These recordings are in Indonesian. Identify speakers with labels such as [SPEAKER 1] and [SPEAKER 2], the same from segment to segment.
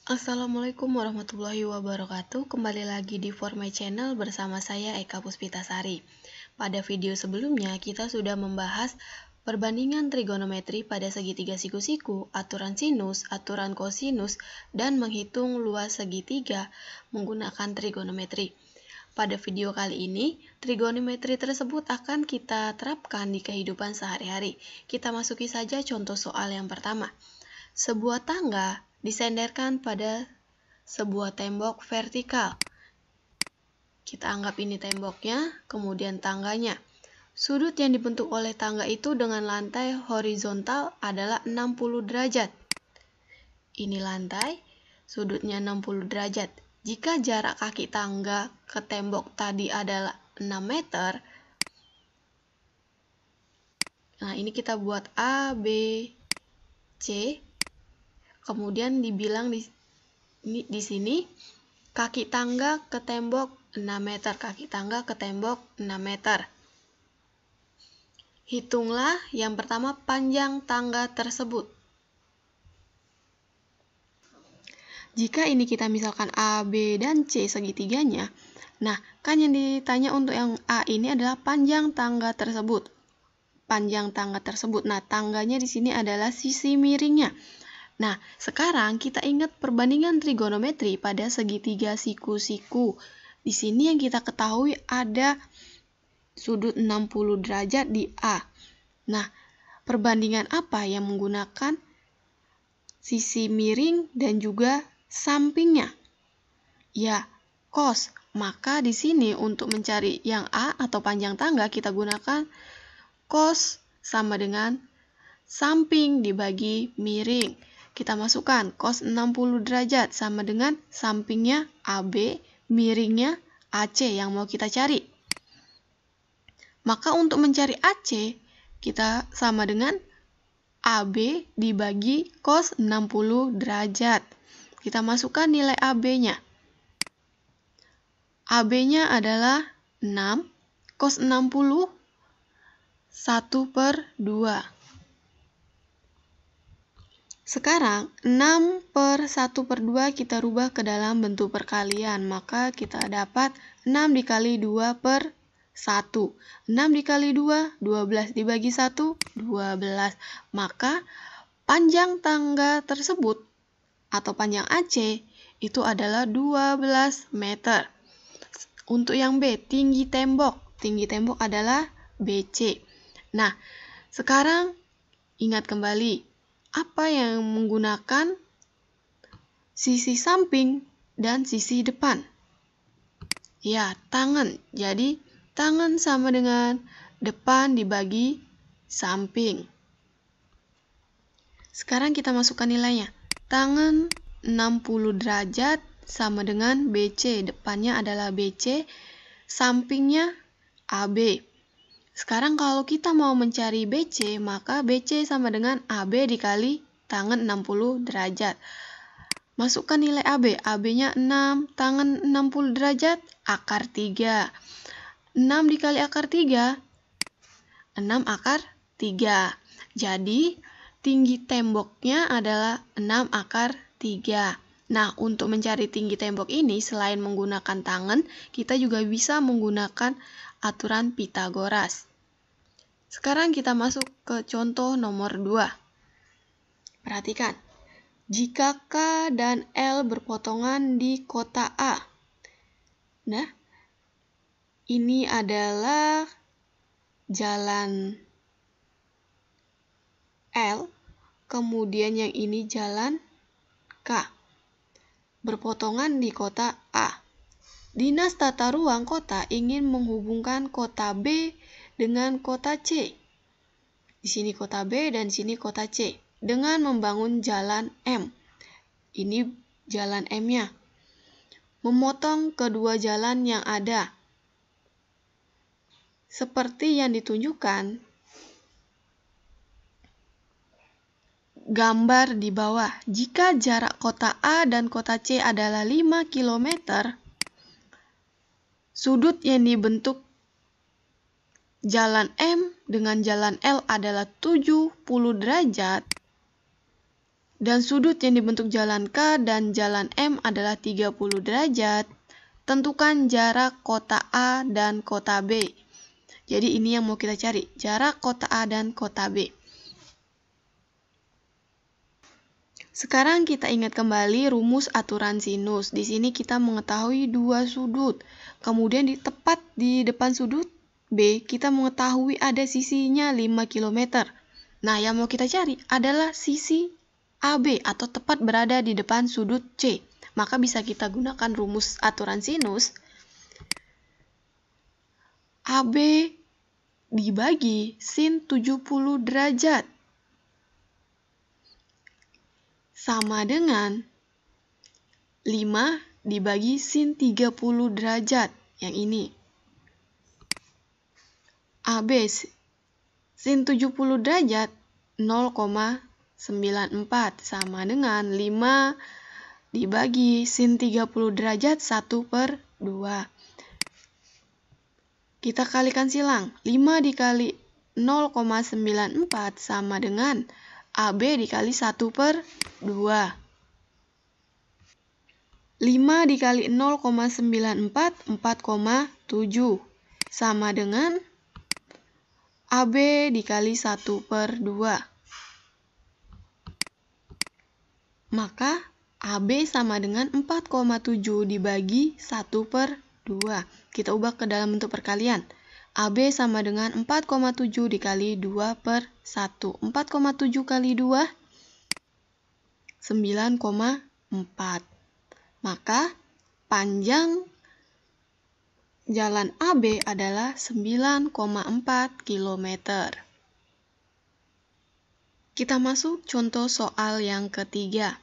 [SPEAKER 1] Assalamualaikum warahmatullahi wabarakatuh. Kembali lagi di For My Channel bersama saya Eka Puspitasari. Pada video sebelumnya kita sudah membahas perbandingan trigonometri pada segitiga siku-siku, aturan sinus, aturan kosinus, dan menghitung luas segitiga menggunakan trigonometri. Pada video kali ini, trigonometri tersebut akan kita terapkan di kehidupan sehari-hari. Kita masuki saja contoh soal yang pertama. Sebuah tangga disenderkan pada sebuah tembok vertikal. Kita anggap ini temboknya, kemudian tangganya. Sudut yang dibentuk oleh tangga itu dengan lantai horizontal adalah 60 derajat. Ini lantai, sudutnya 60 derajat. Jika jarak kaki tangga ke tembok tadi adalah 6 meter, nah ini kita buat A, B, C. Kemudian dibilang di sini kaki tangga ke tembok 6 meter, kaki tangga ke tembok 6 meter. Hitunglah yang pertama panjang tangga tersebut. Jika ini kita misalkan A, B, dan C segitiganya, nah kan yang ditanya untuk yang A ini adalah panjang tangga tersebut. Panjang tangga tersebut. Nah, tangganya di sini adalah sisi miringnya. Nah, sekarang kita ingat perbandingan trigonometri pada segitiga siku-siku. Di sini yang kita ketahui ada sudut 60 derajat di A. Nah, perbandingan apa yang menggunakan sisi miring dan juga sampingnya? Ya, cos. Maka di sini untuk mencari yang A atau panjang tangga kita gunakan cos sama dengan samping dibagi miring. Kita masukkan cos 60 derajat sama dengan sampingnya AB, miringnya AC yang mau kita cari. Maka untuk mencari AC, kita sama dengan AB dibagi cos 60 derajat. Kita masukkan nilai AB-nya. AB-nya adalah 6, cos 60, 1/2. Sekarang 6/1/2 kita rubah ke dalam bentuk perkalian. Maka kita dapat 6 dikali 2/1. 6 dikali 2, 12 dibagi 1, 12. Maka panjang tangga tersebut atau panjang AC itu adalah 12 meter. Untuk yang B, tinggi tembok. Tinggi tembok adalah BC. Nah, sekarang ingat kembali. Apa yang menggunakan sisi samping dan sisi depan? Ya, tangan. Jadi, tangan sama dengan depan dibagi samping. Sekarang kita masukkan nilainya. Tangan 60 derajat sama dengan BC. Depannya adalah BC, sampingnya AB. Sekarang kalau kita mau mencari BC, maka BC sama dengan AB dikali tangan 60 derajat. Masukkan nilai AB. AB-nya 6, tangan 60 derajat, akar 3. 6 dikali akar 3, 6 akar 3. Jadi, tinggi temboknya adalah 6 akar 3. Nah, untuk mencari tinggi tembok ini, selain menggunakan tangan, kita juga bisa menggunakan aturan Pitagoras. Sekarang kita masuk ke contoh nomor 2. Perhatikan, jika K dan L berpotongan di kota A. Nah, ini adalah jalan L, kemudian yang ini jalan K. Berpotongan di kota A. Dinas Tata Ruang Kota ingin menghubungkan kota B dengan kota C. Di sini kota B dan di sini kota C. Dengan membangun jalan M. Ini jalan M-nya. Memotong kedua jalan yang ada. Seperti yang ditunjukkan gambar di bawah. Jika jarak kota A dan kota C adalah 5 km, sudut yang dibentuk jalan M dengan jalan L adalah 70 derajat. Dan sudut yang dibentuk jalan K dan jalan M adalah 30 derajat. Tentukan jarak kota A dan kota B. Jadi ini yang mau kita cari, jarak kota A dan kota B. Sekarang kita ingat kembali rumus aturan sinus. Di sini kita mengetahui dua sudut. Kemudian tepat di depan sudut B, kita mengetahui ada sisinya 5 km. Nah, yang mau kita cari adalah sisi AB atau tepat berada di depan sudut C. Maka bisa kita gunakan rumus aturan sinus. AB dibagi sin 70 derajat sama dengan 5 dibagi sin 30 derajat. Yang ini. AB sin 70 derajat 0,94 sama dengan 5 dibagi sin 30 derajat 1/2. Kita kalikan silang. 5 dikali 0,94 sama dengan AB dikali 1/2. 5 dikali 0,94, 4,7. Sama dengan AB dikali 1/2. Maka AB sama dengan 4,7 dibagi 1/2. Kita ubah ke dalam bentuk perkalian. AB sama dengan 4,7 dikali 2/1. 4,7 kali 2, 9,4. Maka panjang jalan AB adalah 9,4 km. Kita masuk contoh soal yang ketiga.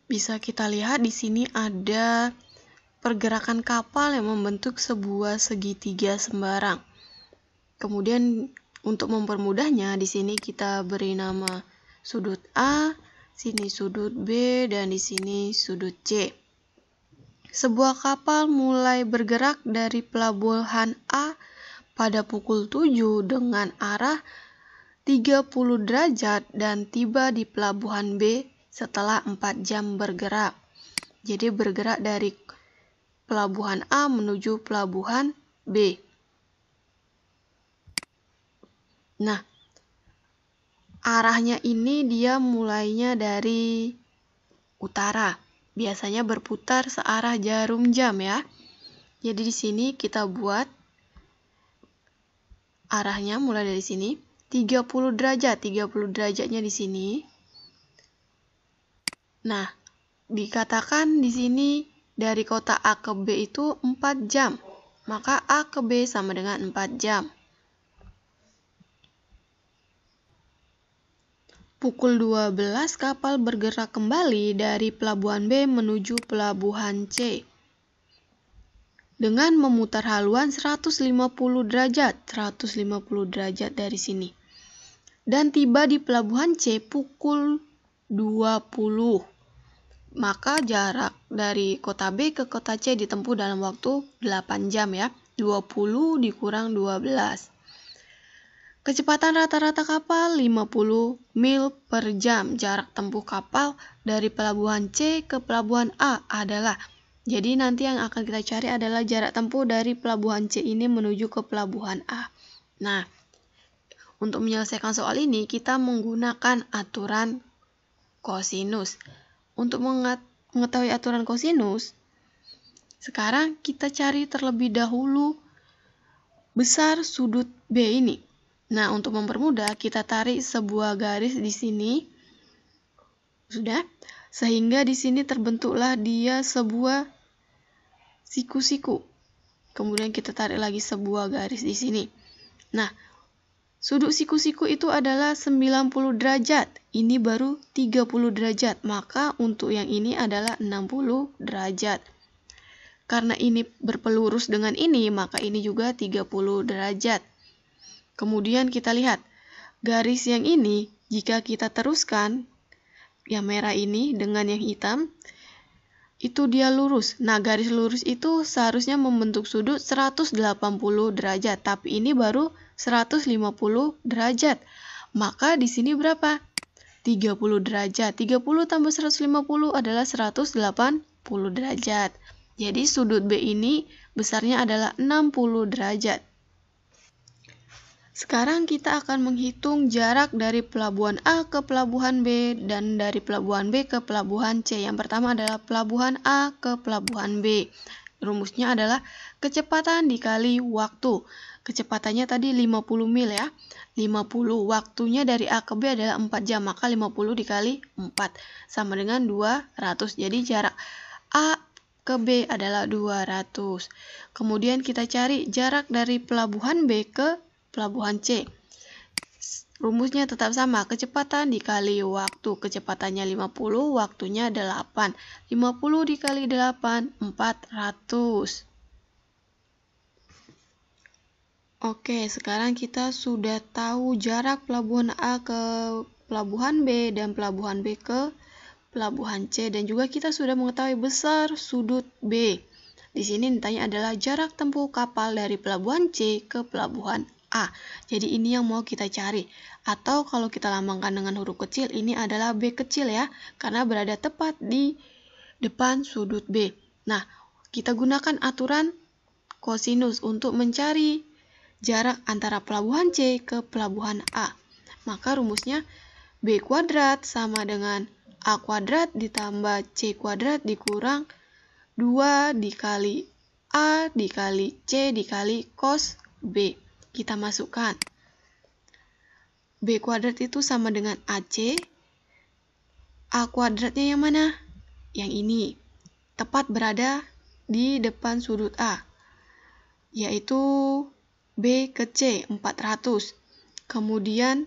[SPEAKER 1] Bisa kita lihat di sini ada pergerakan kapal yang membentuk sebuah segitiga sembarang. Kemudian untuk mempermudahnya di sini kita beri nama sudut A, sini sudut B, dan di sini sudut C. Sebuah kapal mulai bergerak dari pelabuhan A pada pukul 7 dengan arah 30 derajat dan tiba di pelabuhan B setelah 4 jam bergerak. Jadi bergerak dari pelabuhan A menuju pelabuhan B. Nah, arahnya ini dia mulainya dari utara. Biasanya berputar searah jarum jam ya. Jadi di sini kita buat arahnya mulai dari sini 30 derajat. 30 derajatnya di sini. Nah, dikatakan di sini dari kota A ke B itu 4 jam. Maka A ke B sama dengan 4 jam. Pukul 12 kapal bergerak kembali dari pelabuhan B menuju pelabuhan C. Dengan memutar haluan 150 derajat. 150 derajat dari sini. Dan tiba di pelabuhan C pukul 20. Maka jarak dari kota B ke kota C ditempuh dalam waktu 8 jam ya. 20 dikurang 12. Kecepatan rata-rata kapal 50 mil per jam. Jarak tempuh kapal dari pelabuhan C ke pelabuhan A adalah. Jadi nanti yang akan kita cari adalah jarak tempuh dari pelabuhan C ini menuju ke pelabuhan A. Nah, untuk menyelesaikan soal ini kita menggunakan aturan kosinus. Untuk mengetahui aturan kosinus, sekarang kita cari terlebih dahulu besar sudut B ini. Nah, untuk mempermudah kita tarik sebuah garis di sini. Sudah? Sehingga di sini terbentuklah dia sebuah siku-siku. Kemudian kita tarik lagi sebuah garis di sini. Nah, sudut siku-siku itu adalah 90 derajat. Ini baru 30 derajat. Maka untuk yang ini adalah 60 derajat. Karena ini berpelurus dengan ini, maka ini juga 30 derajat. Kemudian kita lihat, garis yang ini, jika kita teruskan, yang merah ini dengan yang hitam, itu dia lurus. Nah, garis lurus itu seharusnya membentuk sudut 180 derajat. Tapi ini baru 150 derajat. Maka di sini berapa? 30 derajat. 30 tambah 150 adalah 180 derajat. Jadi sudut B ini besarnya adalah 60 derajat. Sekarang kita akan menghitung jarak dari pelabuhan A ke pelabuhan B dan dari pelabuhan B ke pelabuhan C. Yang pertama adalah pelabuhan A ke pelabuhan B. Rumusnya adalah kecepatan dikali waktu. Kecepatannya tadi 50 mil ya. 50. Waktunya dari A ke B adalah 4 jam. Maka 50 dikali 4 sama dengan 200. Jadi jarak A ke B adalah 200. Kemudian kita cari jarak dari pelabuhan B ke pelabuhan C. Rumusnya tetap sama, kecepatan dikali waktu. Kecepatannya 50, waktunya 8. 50 dikali 8, 400. Oke, sekarang kita sudah tahu jarak pelabuhan A ke pelabuhan B dan pelabuhan B ke pelabuhan C. Dan juga kita sudah mengetahui besar sudut B. Di sini ditanya adalah jarak tempuh kapal dari pelabuhan C ke pelabuhan A. Jadi ini yang mau kita cari. Atau kalau kita lambangkan dengan huruf kecil, ini adalah B kecil ya, karena berada tepat di depan sudut B. Nah, kita gunakan aturan kosinus untuk mencari jarak antara pelabuhan C ke pelabuhan A. Maka rumusnya B kuadrat sama dengan A kuadrat ditambah C kuadrat dikurang 2 dikali A dikali C dikali cos B. Kita masukkan. B kuadrat itu sama dengan AC. A kuadratnya yang mana? Yang ini. Tepat berada di depan sudut A. Yaitu B ke C, 400. Kemudian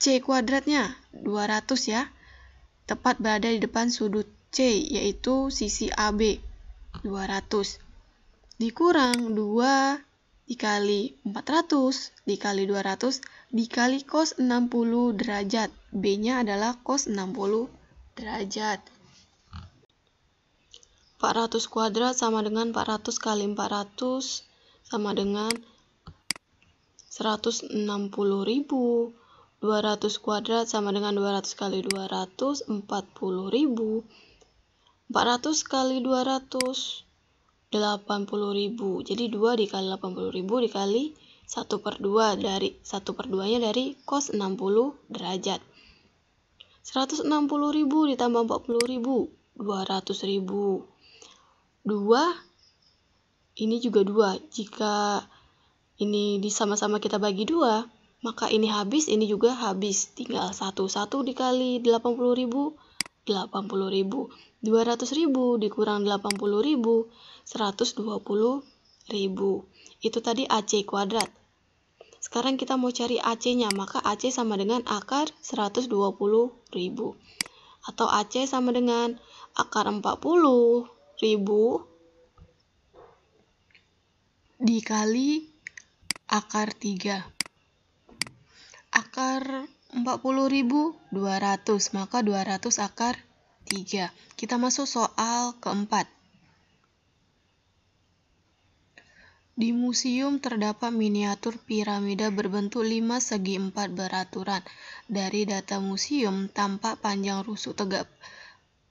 [SPEAKER 1] C kuadratnya, 200 ya. Tepat berada di depan sudut C, yaitu sisi AB, 200. Dikurang 2 dikali 400 dikali 200 dikali cos 60 derajat. B-nya adalah cos 60 derajat. 400 kuadrat sama dengan 400 kali 400 sama dengan 160.000. 200 kuadrat sama dengan 200 kali 200, 40.000. 400 kali 200 80.000. Jadi 2 dikali 80.000 dikali 1/2 dari 1/2-nya dari cos 60 derajat. 160.000 ditambah 40.000, 200.000. 2 ini juga 2. Jika ini sama-sama kita bagi 2, maka ini habis, ini juga habis. Tinggal 1 dikali 80.000, 80.000. 200.000 dikurang 80.000, 120.000. Itu tadi AC kuadrat. Sekarang kita mau cari AC-nya, maka AC sama dengan akar 120.000. Atau AC sama dengan akar 40.000 dikali akar 3. Akar 40.000 200, maka 200 akar 3. Kita masuk soal keempat. Di museum terdapat miniatur piramida berbentuk 5 segi 4 beraturan. Dari data museum, tampak panjang rusuk tegak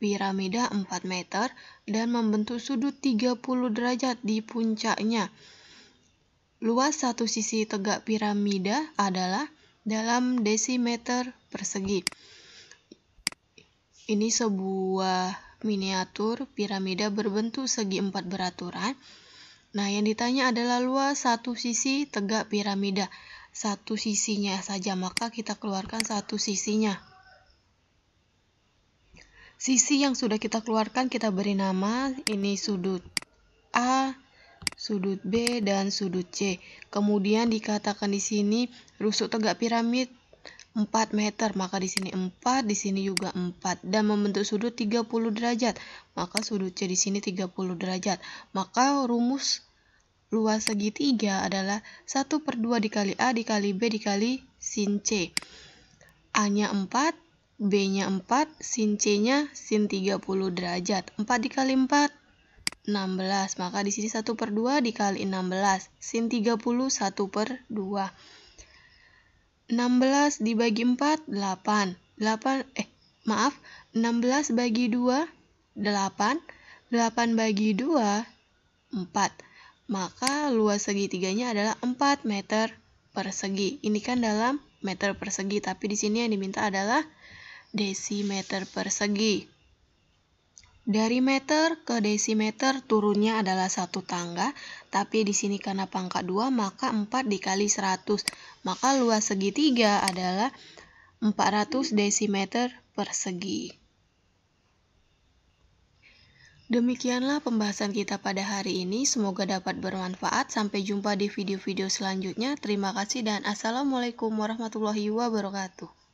[SPEAKER 1] piramida 4 meter dan membentuk sudut 30 derajat di puncaknya. Luas satu sisi tegak piramida adalah dalam desimeter persegi. Ini sebuah miniatur piramida berbentuk segi 4 beraturan. Nah, yang ditanya adalah luas satu sisi tegak piramida. Satu sisinya saja, maka kita keluarkan satu sisinya. Sisi yang sudah kita keluarkan kita beri nama, ini sudut A, sudut B, dan sudut C. Kemudian dikatakan di sini rusuk tegak piramid 4 meter, maka di sini 4, di sini juga 4, dan membentuk sudut 30 derajat, maka sudut C di sini 30 derajat. Maka rumus luas segitiga adalah 1/2 dikali A dikali B dikali sin C. A-nya 4, B-nya 4, sin C-nya sin 30 derajat. 4 dikali 4, 16, maka di sini 1/2 dikali 16, sin 30 1/2. 16 dibagi 4, 8. 16 bagi 2, 8. 8 bagi 2, 4. Maka luas segitiganya adalah 4 meter persegi. Ini kan dalam meter persegi, tapi di sini yang diminta adalah desimeter persegi. Dari meter ke desimeter turunnya adalah 1 tangga, tapi di sini karena pangkat 2 maka 4 dikali 100. Maka luas segitiga adalah 400 desimeter persegi. Demikianlah pembahasan kita pada hari ini. Semoga dapat bermanfaat. Sampai jumpa di video-video selanjutnya. Terima kasih dan Assalamualaikum warahmatullahi wabarakatuh.